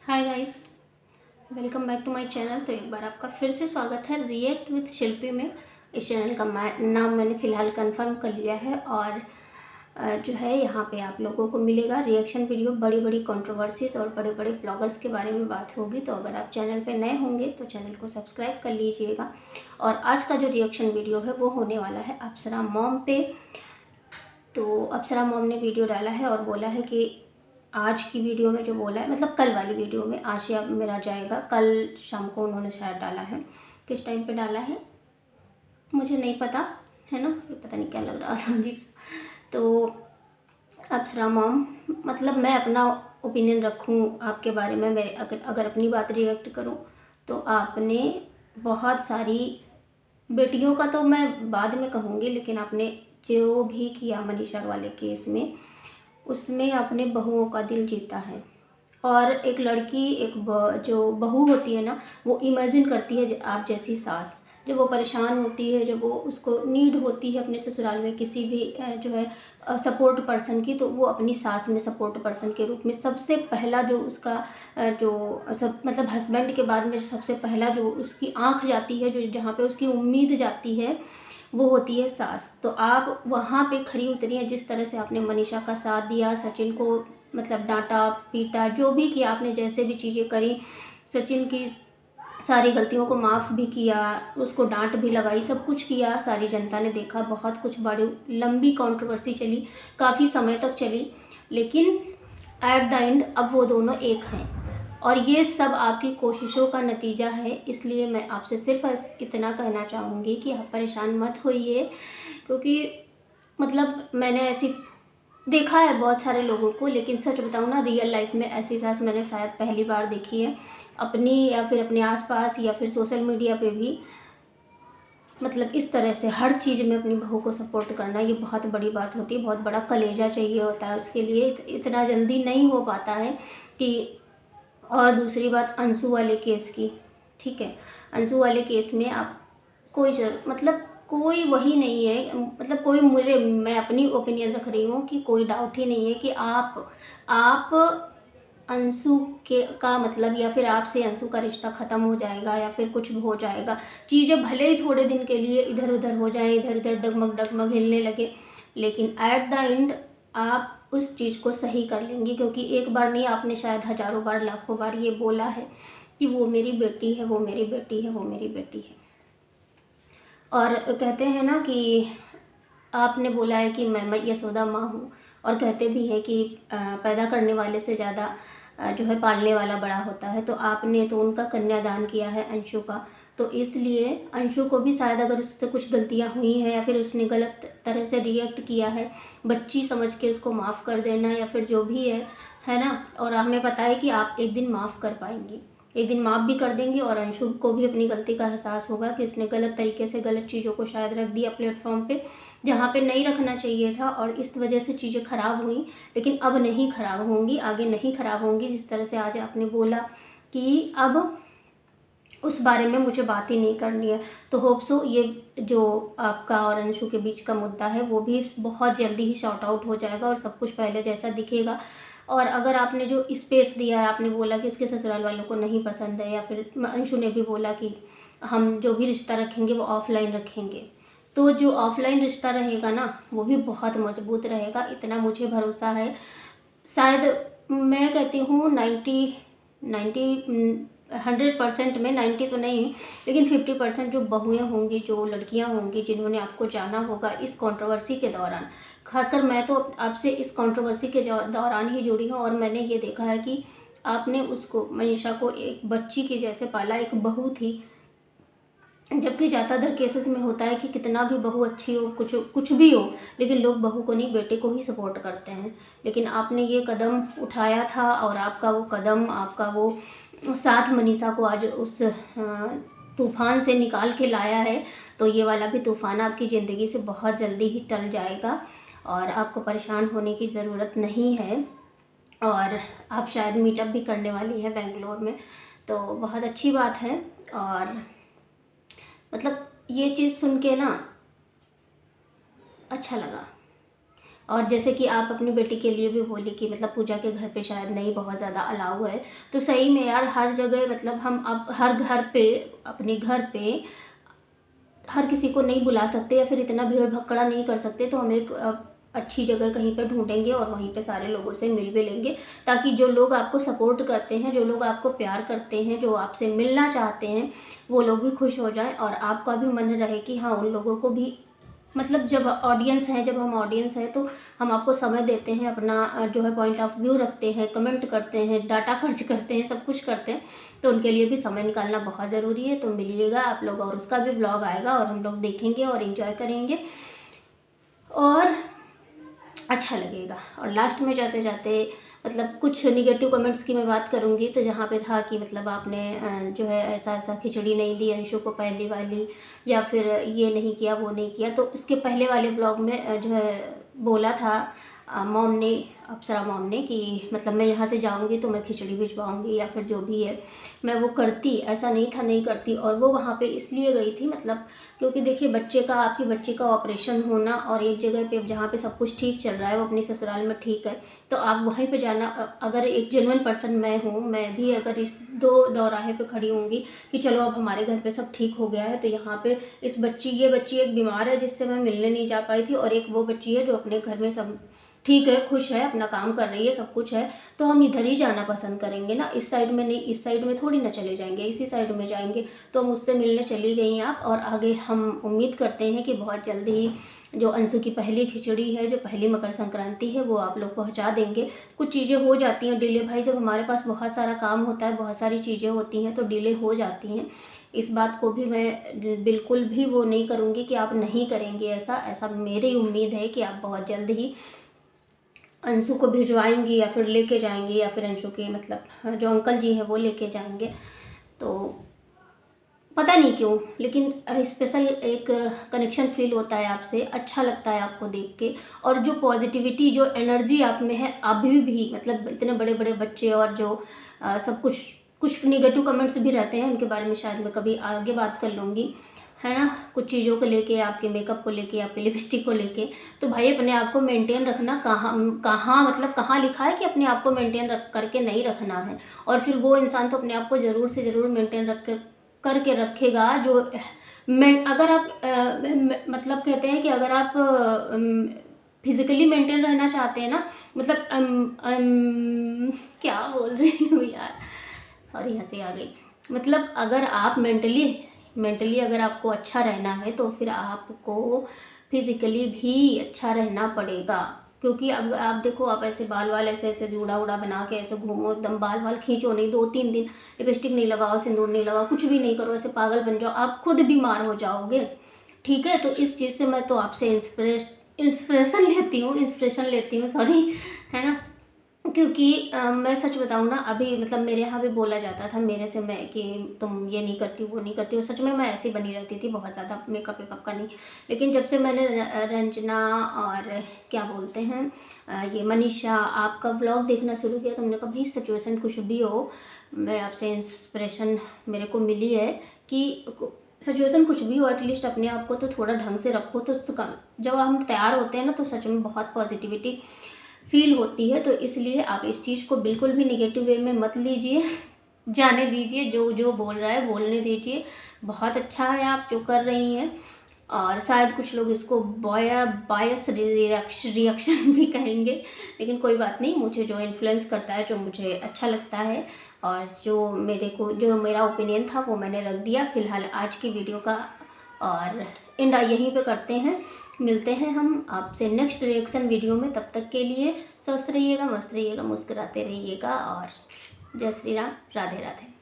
Hi guys, welcome back to my channel. तो एक बार आपका फिर से स्वागत है रिएक्ट विथ शिल्पी में। इस चैनल का नाम मैंने फ़िलहाल कंफर्म कर लिया है और जो है यहाँ पे आप लोगों को मिलेगा रिएक्शन वीडियो, बड़ी बड़ी कंट्रोवर्सीज और बड़े बड़े ब्लॉगर्स के बारे में बात होगी। तो अगर आप चैनल पे नए होंगे तो चैनल को सब्सक्राइब कर लीजिएगा। और आज का जो रिएक्शन वीडियो है वो होने वाला है अप्सरा मॉम पे। तो अप्सरा मॉम ने वीडियो डाला है और बोला है कि आज की वीडियो में जो बोला है, मतलब कल वाली वीडियो में, आज या मेरा जाएगा, कल शाम को उन्होंने शायद डाला है। किस टाइम पे डाला है मुझे नहीं पता है ना, ये पता नहीं क्या लग रहा था अजीब। तो अप्सरा मॉम, मतलब मैं अपना ओपिनियन रखूं आपके बारे में, मेरे अगर अपनी बात रिएक्ट करूं तो आपने बहुत सारी बेटियों का तो मैं बाद में कहूँगी, लेकिन आपने जो भी किया मनीषा वाले केस में, उसमें आपने बहुओं का दिल जीता है। और एक लड़की, जो बहू होती है ना, वो इमेजिन करती है आप जैसी सास। जब वो परेशान होती है, जब वो उसको नीड होती है अपने ससुराल में किसी भी जो है सपोर्ट पर्सन की, तो वो अपनी सास में सपोर्ट पर्सन के रूप में सबसे पहला जो उसका जो सब, मतलब हस्बैंड के बाद में सबसे पहला जो उसकी आंख जाती है, जो जहाँ पे उसकी उम्मीद जाती है, वो होती है सास। तो आप वहाँ पे खरी उतरी हैं। जिस तरह से आपने मनीषा का साथ दिया, सचिन को मतलब डांटा पीटा, जो भी किया आपने, जैसे भी चीज़ें करी, सचिन की सारी गलतियों को माफ़ भी किया, उसको डांट भी लगाई, सब कुछ किया, सारी जनता ने देखा। बहुत कुछ बड़ी लंबी कंट्रोवर्सी चली, काफ़ी समय तक चली, लेकिन एट द एंड अब वो दोनों एक हैं। और ये सब आपकी कोशिशों का नतीजा है। इसलिए मैं आपसे सिर्फ इतना कहना चाहूँगी कि आप परेशान मत होइए, क्योंकि मतलब मैंने ऐसी देखा है बहुत सारे लोगों को, लेकिन सच बताऊँ ना, रियल लाइफ में ऐसी सास मैंने शायद पहली बार देखी है अपनी, या फिर अपने आसपास, या फिर सोशल मीडिया पे भी। मतलब इस तरह से हर चीज़ में अपनी बहू को सपोर्ट करना, ये बहुत बड़ी बात होती है। बहुत बड़ा कलेजा चाहिए होता है उसके लिए, इतना जल्दी नहीं हो पाता है कि। और दूसरी बात अंशु वाले केस की, ठीक है, अंशु वाले केस में आप मतलब कोई वही नहीं है, मतलब कोई, मुझे, मैं अपनी ओपिनियन रख रही हूँ कि कोई डाउट ही नहीं है कि आप अंशु के का मतलब, या फिर आपसे अंशु का रिश्ता ख़त्म हो जाएगा, या फिर कुछ हो जाएगा, चीज़ें भले ही थोड़े दिन के लिए इधर उधर हो जाए, इधर उधर डगमग डगमग हिलने लगे, लेकिन एट द एंड आप उस चीज़ को सही कर लेंगी। क्योंकि एक बार नहीं, आपने शायद हज़ारों बार, लाखों बार ये बोला है कि वो मेरी बेटी है, वो मेरी बेटी है, वो मेरी बेटी है। और कहते हैं ना कि आपने बोला है कि मैं यशोदा माँ हूँ, और कहते भी हैं कि पैदा करने वाले से ज़्यादा जो है पालने वाला बड़ा होता है। तो आपने तो उनका कन्यादान किया है, अंशु का। तो इसलिए अंशु को भी शायद, अगर उससे कुछ गलतियाँ हुई हैं, या फिर उसने गलत तरह से रिएक्ट किया है, बच्ची समझ के उसको माफ़ कर देना, या फिर जो भी है ना। और हमें पता है कि आप एक दिन माफ़ कर पाएंगी, एक दिन माफ़ भी कर देंगी, और अंशु को भी अपनी गलती का एहसास होगा कि उसने गलत तरीके से गलत चीज़ों को शायद रख दिया प्लेटफॉर्म पे, जहाँ पे नहीं रखना चाहिए था, और इस वजह से चीज़ें ख़राब हुई। लेकिन अब नहीं ख़राब होंगी, आगे नहीं ख़राब होंगी। जिस तरह से आज आपने बोला कि अब उस बारे में मुझे बात ही नहीं करनी है, तो होप सो ये जो आपका और अंशु के बीच का मुद्दा है वो भी बहुत जल्दी ही शॉर्ट आउट हो जाएगा, और सब कुछ पहले जैसा दिखेगा। और अगर आपने जो स्पेस दिया है, आपने बोला कि उसके ससुराल वालों को नहीं पसंद है, या फिर अंशु ने भी बोला कि हम जो भी रिश्ता रखेंगे वो ऑफलाइन रखेंगे, तो जो ऑफलाइन रिश्ता रहेगा ना, वो भी बहुत मजबूत रहेगा, इतना मुझे भरोसा है। शायद मैं कहती हूँ 100% में, 90 तो नहीं, लेकिन 50% जो बहुएँ होंगी, जो लड़कियां होंगी, जिन्होंने आपको जाना होगा इस कंट्रोवर्सी के दौरान। खासकर मैं तो आपसे इस कंट्रोवर्सी के दौरान ही जुड़ी हूँ, और मैंने ये देखा है कि आपने उसको, मनीषा को, एक बच्ची के जैसे पाला, एक बहू थी। जबकि ज़्यादातर केसेस में होता है कि कितना भी बहू अच्छी हो, कुछ कुछ भी हो, लेकिन लोग बहू को नहीं, बेटे को ही सपोर्ट करते हैं। लेकिन आपने ये कदम उठाया था, और आपका वो कदम, आपका वो साथ मनीषा को आज उस तूफ़ान से निकाल के लाया है। तो ये वाला भी तूफ़ान आपकी ज़िंदगी से बहुत जल्दी ही टल जाएगा, और आपको परेशान होने की ज़रूरत नहीं है। और आप शायद मीटअप भी करने वाली हैं बेंगलोर में, तो बहुत अच्छी बात है। और मतलब ये चीज़ सुन के ना अच्छा लगा, और जैसे कि आप अपनी बेटी के लिए भी बोली कि मतलब पूजा के घर पे शायद नहीं बहुत ज़्यादा अलाउ है, तो सही में यार हर जगह मतलब हम अब हर घर पे अपने घर पे हर किसी को नहीं बुला सकते या फिर इतना भीड़ भक्कड़ा नहीं कर सकते, तो हम एक अच्छी जगह कहीं पे ढूंढेंगे और वहीं पे सारे लोगों से मिल भी लेंगे, ताकि जो लोग आपको सपोर्ट करते हैं, जो लोग आपको प्यार करते हैं, जो आपसे मिलना चाहते हैं, वो लोग भी खुश हो जाएं और आपका भी मन रहे कि हाँ उन लोगों को भी मतलब जब ऑडियंस है, जब हम ऑडियंस हैं तो हम आपको समय देते हैं, अपना जो है पॉइंट ऑफ व्यू रखते हैं, कमेंट करते हैं, डाटा खर्च करते हैं, सब कुछ करते हैं, तो उनके लिए भी समय निकालना बहुत ज़रूरी है। तो मिलिएगा आप लोग और उसका भी ब्लॉग आएगा और हम लोग देखेंगे और इन्जॉय करेंगे और अच्छा लगेगा। और लास्ट में जाते जाते मतलब कुछ निगेटिव कमेंट्स की मैं बात करूँगी, तो जहाँ पे था कि मतलब आपने जो है ऐसा ऐसा खिचड़ी नहीं दी अंशु को पहली वाली, या फिर ये नहीं किया वो नहीं किया, तो इसके पहले वाले ब्लॉग में जो है बोला था मॉम ने, अप्सरा मॉम ने, कि मतलब मैं यहाँ से जाऊँगी तो मैं खिचड़ी भिजवाऊँगी या फिर जो भी है मैं वो करती, ऐसा नहीं था नहीं करती। और वो वहाँ पे इसलिए गई थी मतलब क्योंकि देखिए बच्चे का, आपकी बच्ची का ऑपरेशन होना और एक जगह पे जहाँ पे सब कुछ ठीक चल रहा है, वो अपनी ससुराल में ठीक है, तो आप वहीं पे जाना। अगर एक जेन्युइन पर्सन मैं हूँ, मैं भी अगर इस दो दौराहे पे खड़ी होंगी कि चलो अब हमारे घर पे सब ठीक हो गया है, तो यहाँ पे ये बच्ची एक बीमार है जिससे मैं मिलने नहीं जा पाई थी, और एक वो बच्ची है जो अपने घर में सब ठीक है, खुश है, अपना काम कर रही है, सब कुछ है, तो हम इधर ही जाना पसंद करेंगे ना, इस साइड में नहीं, इस साइड में थोड़ी ना चले जाएंगे, इसी साइड में जाएंगे। तो हम उससे मिलने चली गई आप, और आगे हम उम्मीद करते हैं कि बहुत जल्दी ही जो अंशु की पहली खिचड़ी है, जो पहली मकर संक्रांति है, वो आप लोग पहुंचा देंगे। कुछ चीज़ें हो जाती हैं डिले भाई, जब हमारे पास बहुत सारा काम होता है, बहुत सारी चीज़ें होती हैं, तो डिले हो जाती हैं। इस बात को भी मैं बिल्कुल भी वो नहीं करूँगी कि आप नहीं करेंगे ऐसा मेरी उम्मीद है कि आप बहुत जल्द ही अंशु को भिजवाएंगी या फिर लेके जाएंगे, या फिर अंशु के मतलब जो अंकल जी हैं वो लेके जाएंगे। तो पता नहीं क्यों लेकिन स्पेशल एक कनेक्शन फील होता है आपसे, अच्छा लगता है आपको देख के, और जो पॉजिटिविटी, जो एनर्जी आप में है अभी भी, मतलब इतने बड़े बड़े बच्चे और जो सब कुछ निगेटिव कमेंट्स भी रहते हैं, उनके बारे में शायद मैं कभी आगे बात कर लूँगी, है ना, कुछ चीज़ों को लेके, आपके मेकअप को लेके, आपके लिपस्टिक को लेके। तो भाई अपने आप को मेंटेन रखना, कहाँ लिखा है कि अपने आप को मेंटेन रख करके नहीं रखना है, और फिर वो इंसान तो अपने आप को ज़रूर से ज़रूर मेंटेन करके रखेगा जो अगर आप मतलब कहते हैं कि अगर आप फिज़िकली मेंटेन रहना चाहते हैं ना, मतलब क्या बोल रही हूँ यार, सॉरी हंसी आ गई। मतलब अगर आप मेंटली अगर आपको अच्छा रहना है, तो फिर आपको फिज़िकली भी अच्छा रहना पड़ेगा। क्योंकि अब आप देखो, आप ऐसे बाल ऐसे जूड़ा उड़ा बना के ऐसे घूमो, एकदम बाल खींचो नहीं, 2-3 दिन लिपस्टिक नहीं लगाओ, सिंदूर नहीं लगाओ, कुछ भी नहीं करो, ऐसे पागल बन जाओ, आप खुद बीमार हो जाओगे। ठीक है, तो इस चीज़ से मैं तो आपसे इंस्पिरेशन लेती हूँ सॉरी, है ना। क्योंकि मैं सच बताऊँ ना, अभी मतलब मेरे यहाँ भी बोला जाता था मेरे से, मैं कि तुम ये नहीं करती वो नहीं करती, और सच में मैं ऐसी बनी रहती थी, बहुत ज़्यादा मेकअप वेकअप का नहीं। लेकिन जब से मैंने रंजना और क्या बोलते हैं ये मनीषा आपका व्लॉग देखना शुरू किया, तो हमने कहा भाई सिचुएशन कुछ भी हो, मैं आपसे इंस्पिरेशन मेरे को मिली है कि सिचुएशन कुछ भी हो, एटलीस्ट अपने आप को तो थोड़ा ढंग से रखो। तो जब हम तैयार होते हैं ना, तो सच में बहुत पॉजिटिविटी फील होती है। तो इसलिए आप इस चीज़ को बिल्कुल भी निगेटिव वे में मत लीजिए, जाने दीजिए, जो बोल रहा है बोलने दीजिए। बहुत अच्छा है आप जो कर रही हैं, और शायद कुछ लोग इसको बायस रिएक्शन भी कहेंगे, लेकिन कोई बात नहीं, मुझे जो इन्फ्लुएंस करता है, जो मुझे अच्छा लगता है, और जो मेरा ओपिनियन था वो मैंने रख दिया फिलहाल आज की वीडियो का। और इंडा यहीं पे करते हैं, मिलते हैं हम आपसे नेक्स्ट रिएक्शन वीडियो में। तब तक के लिए स्वस्थ रहिएगा, मस्त रहिएगा, मुस्कुराते रहिएगा, और जय श्री राम, राधे राधे।